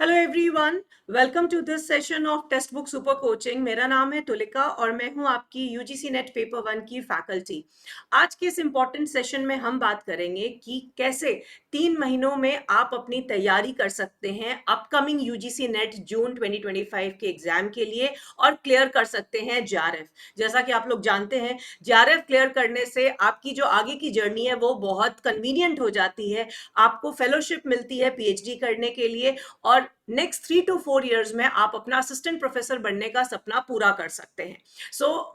Hello everyone, welcome to this session of text book super coaching. मेरा नाम है तुलिका और मैं हूं आपकी यूजीसी नेट पेपर 1 की फैकल्टी। आज के इस इम्पॉर्टेंट सेशन में हम बात करेंगे कि कैसे 3 महीनों में आप अपनी तैयारी कर सकते हैं अपकमिंग यूजीसी नेट जून 2025 के एग्जाम के लिए और क्लियर कर सकते हैं जेआरएफ। जैसा कि आप लोग जानते हैं, जेआरएफ क्लियर करने से आपकी जो आगे की जर्नी है वो बहुत कन्वीनियंट हो जाती है। आपको फेलोशिप मिलती है पीएचडी करने के लिए और नेक्स्ट 3 to 4 years में आप अपना असिस्टेंट प्रोफेसर बनने का सपना पूरा कर सकते हैं।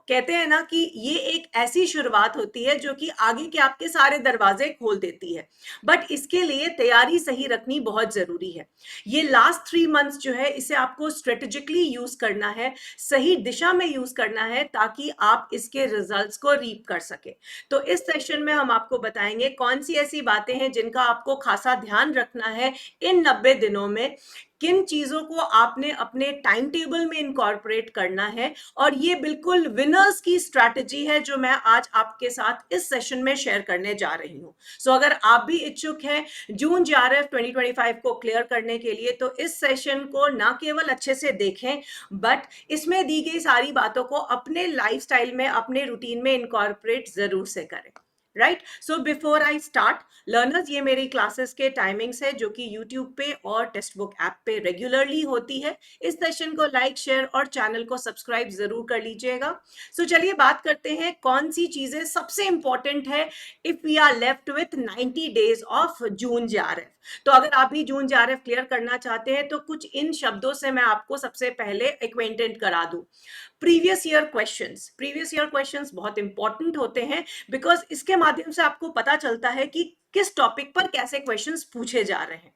कहते हैं ना कि ये एक ऐसी शुरुआत होती है जो कि आगे के आपके सारे दरवाजे खोल देती है, बट इसके लिए तैयारी सही रखनी बहुत जरूरी है। ये लास्ट 3 मंथ्स जो है इसे आपको स्ट्रेटेजिकली यूज करना है, सही दिशा में यूज करना है ताकि आप इसके रिजल्ट्स को रीप कर सके। तो इस सेशन में हम आपको बताएंगे कौन सी ऐसी बातें हैं जिनका आपको खासा ध्यान रखना है इन 90 दिनों में, किन चीजों को आपने अपने टाइम टेबल में इनकॉर्पोरेट करना है। और ये बिल्कुल विनर्स की स्ट्रैटेजी है जो मैं आज आपके साथ इस सेशन में शेयर करने जा रही हूं। अगर आप भी इच्छुक हैं जून जेआरएफ 2025 को क्लियर करने के लिए तो इस सेशन को ना केवल अच्छे से देखें, बट इसमें दी गई सारी बातों को अपने लाइफस्टाइल में, अपने रूटीन में इनकॉर्पोरेट जरूर से करें। Right, so before I start learners, ये मेरी क्लासेस के टाइमिंग्स है जो कि यूट्यूब पे और टेक्स्ट बुक ऐप पे रेगुलरली होती है। इस सेशन को लाइक, शेयर और चैनल को सब्सक्राइब जरूर कर लीजिएगा। चलिए बात करते हैं कौन सी चीजें सबसे इंपॉर्टेंट है if we are left with 90 days of June JRF. तो अगर आप भी जून जेआरएफ क्लियर करना चाहते हैं तो कुछ इन शब्दों से मैं आपको सबसे पहले एक्वेंटेड करा दूं। प्रीवियस ईयर क्वेश्चंस बहुत इंपॉर्टेंट होते हैं बिकॉज इसके माध्यम से आपको पता चलता है कि किस टॉपिक पर कैसे क्वेश्चंस पूछे जा रहे हैं।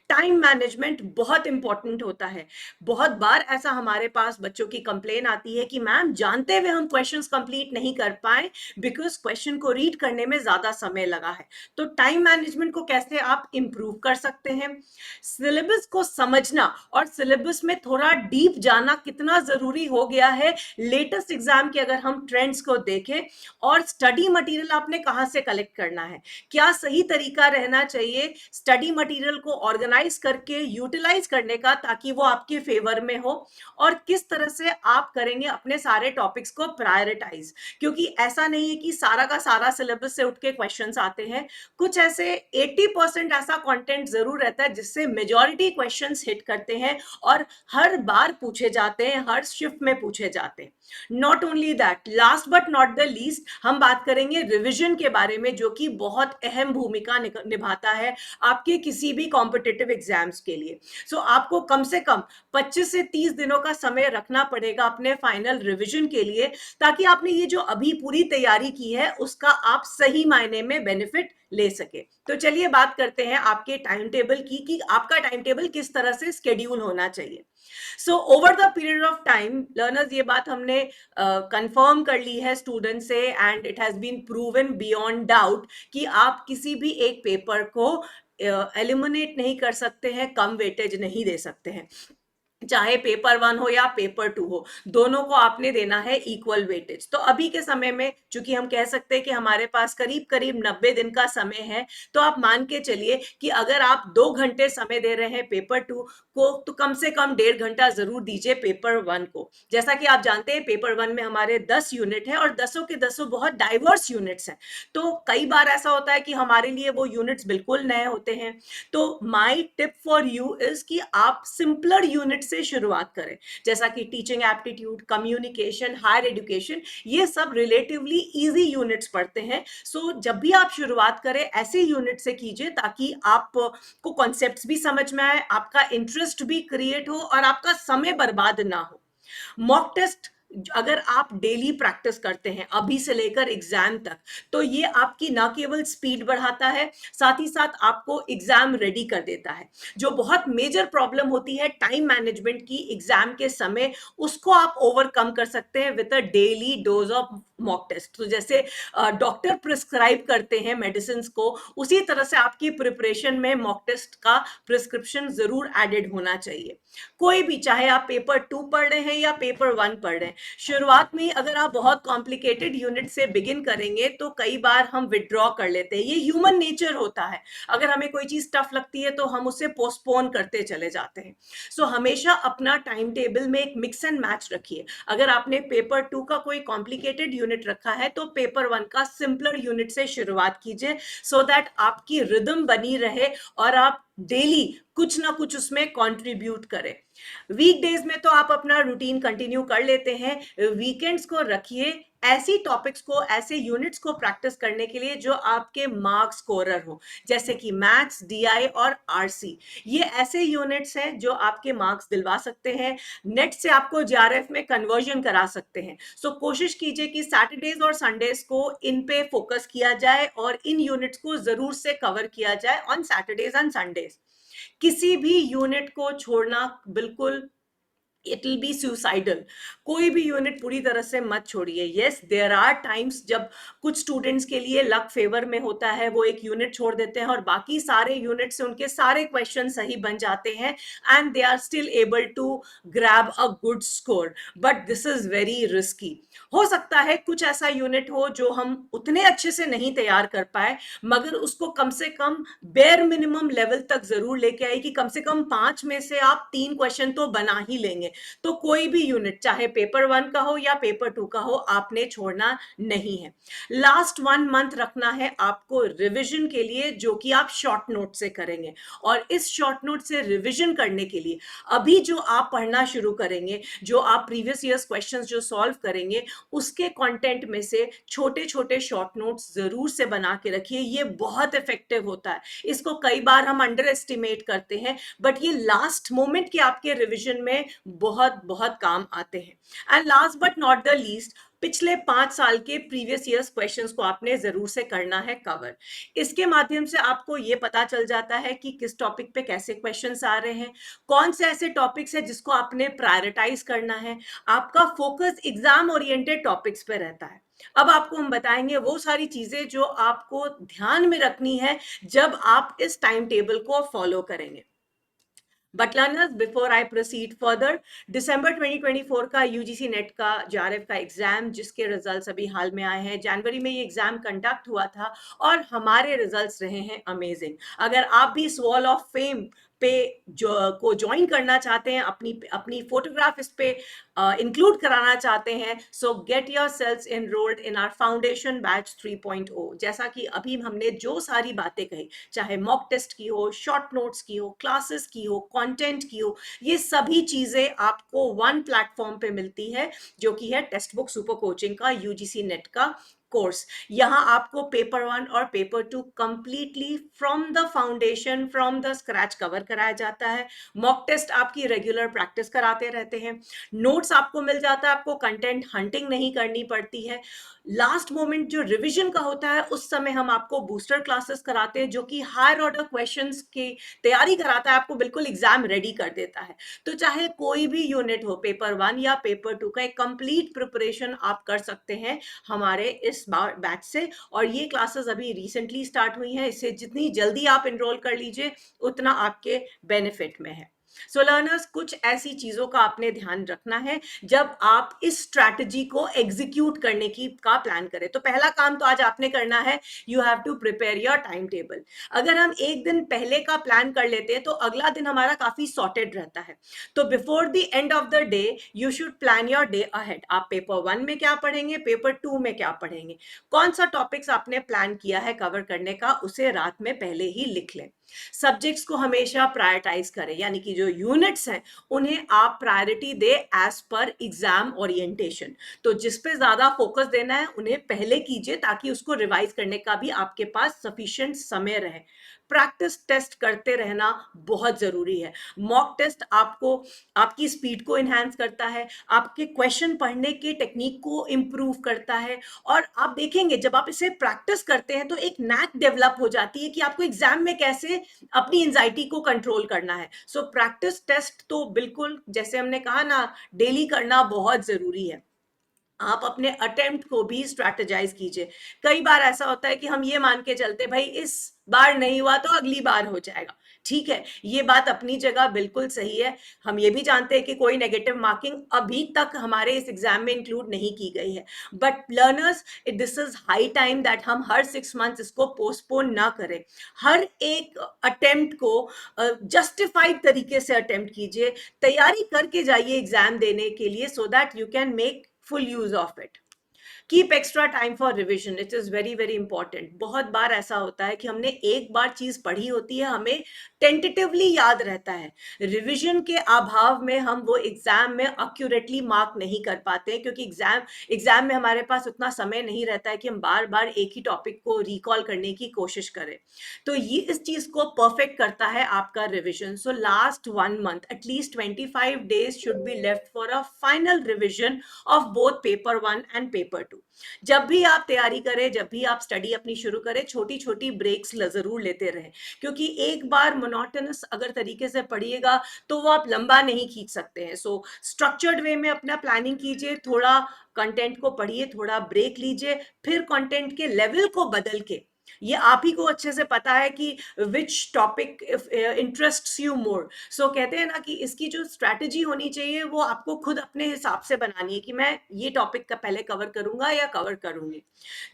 टाइम मैनेजमेंट बहुत इंपॉर्टेंट होता है। बहुत बार ऐसा हमारे पास बच्चों की कंप्लेन आती है कि मैम जानते हुए हम क्वेश्चंस कंप्लीट नहीं कर पाए बिकॉज क्वेश्चन को रीड करने में ज्यादा समय लगा है। तो टाइम मैनेजमेंट को कैसे आप इंप्रूव कर सकते हैं, सिलेबस को समझना और सिलेबस में थोड़ा डीप जाना कितना जरूरी हो गया है लेटेस्ट एग्जाम के अगर हम ट्रेंड्स को देखें, और स्टडी मटेरियल आपने कहां से कलेक्ट करना है, क्या सही तरीका रहना चाहिए स्टडी मटेरियल को ऑर्गेनाइज करके यूटिलाइज करने का ताकि वो आपके फेवर में हो, और किस तरह से आप करेंगे अपने सारे टॉपिक्स को प्रायोरिटाइज। क्योंकि ऐसा नहीं है कि सारा का सारा सिलेबस से उठ के क्वेश्चंस आते हैं, कुछ ऐसे 80% ऐसा कंटेंट जरूर रहता है जिससे मेजॉरिटी क्वेश्चंस हिट करते हैं और हर बार पूछे जाते हैं, हर शिफ्ट में पूछे जाते हैं। Not only that, last but not the least, हम बात करेंगे रिविजन के बारे में जो कि बहुत अहम भूमिका निभाता है आपके किसी भी कॉम्पिटिटिव एग्जाम्स के लिए। आपको कम से कम 25 से 30 दिनों का समय रखना पड़ेगा अपने फाइनल रिविजन के लिए ताकि आपने ये जो अभी पूरी तैयारी की है उसका आप सही मायने में बेनिफिट ले सके। तो चलिए बात करते हैं आपके टाइम टेबल की कि आपका टाइम टेबल किस तरह से स्केड्यूल होना चाहिए। Over the period of time learners, ये बात हमने कंफर्म कर ली है स्टूडेंट से and it has been proven beyond doubt कि आप किसी भी एक पेपर को एलिमिनेट नहीं कर सकते हैं, कम वेटेज नहीं दे सकते हैं। चाहे पेपर 1 हो या पेपर 2 हो, दोनों को आपने देना है इक्वल वेटेज। तो अभी के समय में चूंकि हम कह सकते हैं कि हमारे पास करीब करीब 90 दिन का समय है, तो आप मान के चलिए कि अगर आप 2 घंटे समय दे रहे हैं पेपर 2 को तो कम से कम 1.5 घंटा जरूर दीजिए पेपर 1 को। जैसा कि आप जानते हैं पेपर 1 में हमारे 10 यूनिट है और 10 के 10 बहुत डाइवर्स यूनिट्स हैं। तो कई बार ऐसा होता है कि हमारे लिए वो यूनिट्स बिल्कुल नए होते हैं। तो my tip for you is कि आप सिंपलर यूनिट से शुरुआत करें, जैसा कि teaching aptitude, communication, higher education, ये सब रिलेटिवली इजी यूनिट्स पढ़ते हैं। जब भी आप शुरुआत करें ऐसे यूनिट से कीजिए ताकि आपको कॉन्सेप्ट्स भी समझ में आए, आपका इंटरेस्ट भी क्रिएट हो और आपका समय बर्बाद ना हो। मॉक टेस्ट अगर आप डेली प्रैक्टिस करते हैं अभी से लेकर एग्जाम तक, तो ये आपकी ना केवल स्पीड बढ़ाता है, साथ ही साथ आपको एग्जाम रेडी कर देता है। जो बहुत मेजर प्रॉब्लम होती है टाइम मैनेजमेंट की एग्जाम के समय, उसको आप ओवरकम कर सकते हैं with a daily dose of mock test. तो जैसे डॉक्टर प्रिस्क्राइब करते हैं मेडिसिन को, उसी तरह से आपकी प्रिपरेशन में मॉक टेस्ट का प्रिस्क्रिप्शन जरूर एडेड होना चाहिए। कोई भी, चाहे आप पेपर 2 पढ़ रहे हैं या पेपर 1 पढ़ रहे हैं, शुरुआत में अगर आप बहुत कॉम्प्लिकेटेड यूनिट से बिगिन करेंगे तो कई बार हम विड्रॉ कर लेते हैं। ये ह्यूमन नेचर होता है, अगर हमें कोई चीज टफ लगती है तो हम उसे पोस्टपोन करते चले जाते हैं। सो हमेशा अपना टाइम टेबल में एक मिक्स एंड मैच रखिए। अगर आपने पेपर 2 का कोई कॉम्प्लिकेटेड यूनिट रखा है तो पेपर 1 का सिंपलर यूनिट से शुरुआत कीजिए, सो दैट आपकी रिदम बनी रहे और आप डेली कुछ ना कुछ उसमें कंट्रीब्यूट करें। वीकडेज में तो आप अपना रूटीन कंटिन्यू कर लेते हैं, वीकेंड्स को रखिए ऐसी टॉपिक्स को, ऐसे यूनिट्स को प्रैक्टिस करने के लिए जो आपके मार्क्स स्कोरर हो, जैसे कि मैथ्स, डीआई और आरसी। ये ऐसे यूनिट्स हैं जो आपके मार्क्स दिलवा सकते हैं, नेट से आपको जेआरएफ में कन्वर्जन करा सकते हैं। सो कोशिश कीजिए कि सैटरडेज और संडेज को इन पे फोकस किया जाए और इन यूनिट्स को जरूर से कवर किया जाए ऑन सैटरडेज एंड संडेज। किसी भी यूनिट को छोड़ना बिल्कुल, इट विल बी सुसाइडल। कोई भी यूनिट पूरी तरह से मत छोड़िए। यस, देयर आर टाइम्स जब कुछ स्टूडेंट्स के लिए लक फेवर में होता है, वो एक यूनिट छोड़ देते हैं और बाकी सारे यूनिट से उनके सारे क्वेश्चन सही बन जाते हैं and they are still able to grab a good score, but this is very risky. हो सकता है कुछ ऐसा यूनिट हो जो हम उतने अच्छे से नहीं तैयार कर पाए, मगर उसको कम से कम बेयर मिनिमम लेवल तक जरूर लेके आए कि कम से कम 5 में से आप 3 क्वेश्चन तो बना ही लेंगे। तो कोई भी यूनिट, चाहे पेपर 1 का हो या पेपर 2 का हो, आपने छोड़ना नहीं है। लास्ट 1 मंथ रखना है आपको रिवीजन के लिए, जो कि आप शॉर्ट नोट से करेंगे। और इस शॉर्ट नोट से रिवीजन करने के लिए अभी जो आप पढ़ना शुरू करेंगे, जो आप प्रीवियस ईयर्स क्वेश्चंस जो सॉल्व करेंगे, उसके कंटेंट में से छोटे छोटे शॉर्ट नोट्स जरूर से बना के रखिए। ये बहुत इफेक्टिव होता है। इसको कई बार हम अंडर एस्टिमेट करते हैं, बट ये लास्ट मोमेंट के आपके रिवीजन में बहुत बहुत काम आते हैं। And last but not the least, पिछले 5 साल के प्रीवियस ईयर्स क्वेश्चंस को आपने जरूर से करना है कवर। इसके माध्यम से आपको ये पता चल जाता है कि किस टॉपिक पे कैसे क्वेश्चंस आ रहे हैं, कौन से ऐसे टॉपिक्स है जिसको आपने प्रायोरिटाइज करना है। आपका फोकस एग्जाम ओरिएंटेड टॉपिक्स पे रहता है। अब आपको हम बताएंगे वो सारी चीजें जो आपको ध्यान में रखनी है जब आप इस टाइम टेबल को फॉलो करेंगे। But learners, before I proceed further, दिसंबर 2024 का यूजीसी नेट का जेआरएफ का एग्जाम, जिसके रिजल्ट्स अभी हाल में आए हैं, जनवरी में ये एग्जाम कंडक्ट हुआ था और हमारे रिजल्ट्स रहे हैं अमेजिंग। अगर आप भी इस वॉल ऑफ फेम पे को ज्वाइन करना चाहते हैं, अपनी अपनी फोटोग्राफ इस पे इंक्लूड कराना चाहते हैं, so get yourselves enrolled in our foundation batch 3.0। जैसा कि अभी हमने जो सारी बातें कही, चाहे मॉक टेस्ट की हो, शॉर्ट नोट्स की हो, क्लासेस की हो, कंटेंट की हो, ये सभी चीजें आपको वन प्लेटफॉर्म पे मिलती है, जो कि है टेक्स्ट बुक सुपर कोचिंग का यूजीसी नेट का कोर्स। यहां आपको पेपर 1 और paper 2 completely from the foundation, from the scratch cover कराया जाता है। मॉक टेस्ट आपकी रेगुलर प्रैक्टिस कराते रहते हैं, नोट्स आपको मिल जाता है, आपको कंटेंट हंटिंग नहीं करनी पड़ती है। लास्ट मोमेंट जो रिवीजन का होता है, उस समय हम आपको बूस्टर क्लासेस कराते हैं, जो कि हायर ऑर्डर क्वेश्चंस की तैयारी कराता है, आपको बिल्कुल एग्जाम रेडी कर देता है। तो चाहे कोई भी यूनिट हो, पेपर 1 या पेपर 2 का, एक कंप्लीट प्रिपरेशन आप कर सकते हैं हमारे इस बैच से। और ये क्लासेस अभी रिसेंटली स्टार्ट हुई हैं, इससे जितनी जल्दी आप एनरोल कर लीजिए उतना आपके बेनिफिट में है। सो लर्नर्स, कुछ ऐसी चीजों का आपने ध्यान रखना है जब आप इस स्ट्रैटेजी को एग्जीक्यूट करने की का प्लान करें। तो पहला काम तो आज आपने करना है, you have to prepare your time table. अगर हम एक दिन पहले का प्लान कर लेते हैं तो अगला दिन हमारा काफी सॉर्टेड रहता है। तो before the end of the day you should plan your day ahead. आप पेपर 1 में क्या पढ़ेंगे, पेपर 2 में क्या पढ़ेंगे, कौन सा टॉपिक्स आपने प्लान किया है कवर करने का, उसे रात में पहले ही लिख लें। सब्जेक्ट्स को हमेशा प्रायोरिटाइज करें, यानी कि जो यूनिट्स हैं उन्हें आप प्रायोरिटी दे एज पर एग्जाम ओरिएंटेशन। तो जिस पे ज्यादा फोकस देना है उन्हें पहले कीजिए, ताकि उसको रिवाइज करने का भी आपके पास सफिशिएंट समय रहे। प्रैक्टिस टेस्ट करते रहना बहुत जरूरी है। मॉक टेस्ट आपको आपकी स्पीड को इनहैंस करता है, आपके क्वेश्चन पढ़ने के टेक्निक को इम्प्रूव करता है। और आप देखेंगे जब आप इसे प्रैक्टिस करते हैं तो एक नैक डेवलप हो जाती है कि आपको एग्जाम में कैसे अपनी एंजाइटी को कंट्रोल करना है। सो प्रैक्टिस टेस्ट तो बिल्कुल, जैसे हमने कहा ना, डेली करना बहुत जरूरी है। आप अपने अटेम्प्ट को भी स्ट्रैटेजाइज कीजिए। कई बार ऐसा होता है कि हम ये मान के चलते भाई इस बार नहीं हुआ तो अगली बार हो जाएगा। ठीक है, ये बात अपनी जगह बिल्कुल सही है। हम ये भी जानते हैं कि कोई नेगेटिव मार्किंग अभी तक हमारे इस एग्जाम में इंक्लूड नहीं की गई है, but learners, this is high time that हम हर 6 मंथ्स इसको पोस्टपोन ना करें। हर एक अटेम्प्ट को जस्टिफाइड तरीके से अटेम्प्ट कीजिए, तैयारी करके जाइए एग्जाम देने के लिए, so that you can make full use of it. Keep extra time for revision, it is very very important. बहुत बार ऐसा होता है कि हमने एक बार चीज पढ़ी होती है, हमें टेंटेटिवली याद रहता है, रिविजन के अभाव में हम वो एग्जाम में एक्यूरेटली मार्क नहीं कर पाते हैं, क्योंकि एग्जाम में हमारे पास उतना समय नहीं रहता है कि हम बार बार एक ही टॉपिक को रिकॉल करने की कोशिश करें। तो ये इस चीज को परफेक्ट करता है आपका revision. So last 1 month at least 25 days should be left for a final revision of both paper 1 and paper 2। जब भी आप तैयारी करें, जब भी आप स्टडी अपनी शुरू करें, छोटी छोटी ब्रेक्स जरूर लेते रहें, क्योंकि एक बार मोनोटोनस अगर तरीके से पढ़िएगा तो वो आप लंबा नहीं खींच सकते हैं। सो स्ट्रक्चर्ड वे में अपना प्लानिंग कीजिए, थोड़ा कंटेंट को पढ़िए, थोड़ा ब्रेक लीजिए, फिर कंटेंट के लेवल को बदल के, ये आप ही को अच्छे से पता है कि which topic interests you more. So कहते हैं ना कि इसकी जो स्ट्रैटेजी होनी चाहिए वो आपको खुद अपने हिसाब से बनानी है कि मैं ये टॉपिक का पहले कवर करूंगा या कवर करूंगी।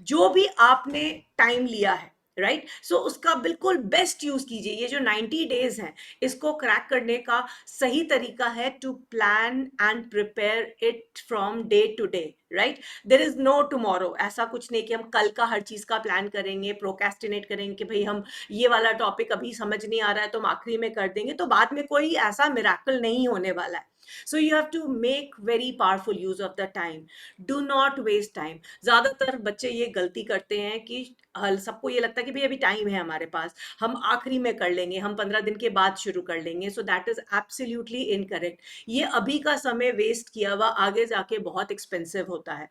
जो भी आपने टाइम लिया है, राइट, सो उसका बिल्कुल बेस्ट यूज कीजिए। ये जो 90 days हैं, इसको क्रैक करने का सही तरीका है to plan and prepare it from day to day, right. There is no tomorrow, ऐसा कुछ नहीं कि हम कल का हर चीज का प्लान करेंगे, प्रोकेस्टिनेट करेंगे कि भाई हम ये वाला टॉपिक अभी समझ नहीं आ रहा है तो हम आखिरी में कर देंगे, तो बाद में कोई ऐसा मिराकल नहीं होने वाला है। So you have to make very powerful use of the time, do not waste time. ज्यादातर बच्चे ये गलती करते हैं कि सबको ये लगता है कि भाई अभी टाइम है हमारे पास, हम आखिरी में कर लेंगे, हम 15 दिन के बाद शुरू कर लेंगे। So that is absolutely incorrect. ये अभी का समय वेस्ट किया हुआ आगे जाके बहुत एक्सपेंसिव होता है।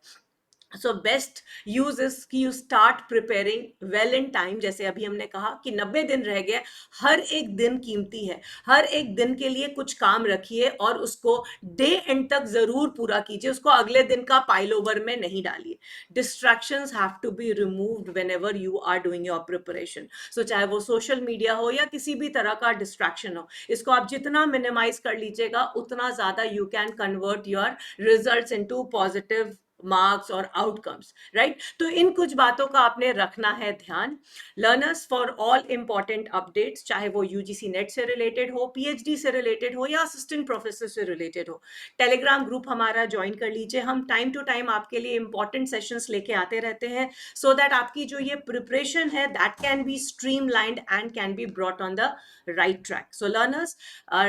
सो बेस्ट यूज इज कि you start preparing well in time. जैसे अभी हमने कहा कि 90 दिन रह गए, हर एक दिन कीमती है, हर एक दिन के लिए कुछ काम रखिए और उसको डे एंड तक जरूर पूरा कीजिए, उसको अगले दिन का पाइल ओवर में नहीं डालिए। Distractions have to be removed whenever you are doing your preparation. So चाहे वो सोशल मीडिया हो या किसी भी तरह का डिस्ट्रैक्शन हो, इसको आप जितना मिनिमाइज कर लीजिएगा उतना ज्यादा you can convert your results into positive marks और आउटकम्स, राइट। तो इन कुछ बातों का आपने रखना है ध्यान। Learners, for all important updates, चाहे वो यूजीसी नेट से रिलेटेड हो, पीएचडी से रिलेटेड हो या असिस्टेंट प्रोफेसर से रिलेटेड हो, टेलीग्राम ग्रुप हमारा ज्वाइन कर लीजिए। हम टाइम टू टाइम आपके लिए इंपॉर्टेंट सेशंस लेके आते रहते हैं, सो दैट आपकी जो ये प्रिपरेशन है that can be streamlined and can be brought on the right track. So learners,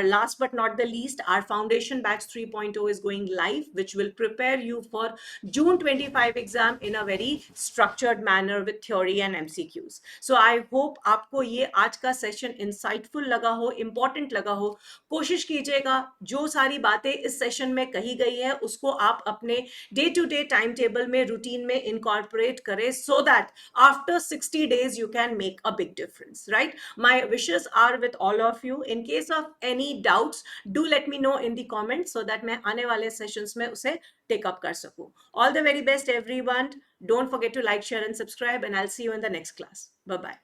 last but not the least, our foundation batch 3.0 is going live, which will prepare you for June 25 exam in a very structured manner with theory and MCQs. So I hope आपको ये आज का session insightful लगा हो, important लगा हो। कोशिश कीजिएगा जो सारी बातें इस सेशन में कही गई है उसको आप अपने day to day time table में, रूटीन में इनकॉर्पोरेट करें, so that after 60 days you can make a big difference, right? My wishes are with all of you. In case of any doubts, do let me know in the comments so that मैं आने वाले sessions में उसे take up कर सकूं। All the very best everyone. Don't forget to like, share and subscribe, and I'll see you in the next class. Bye bye.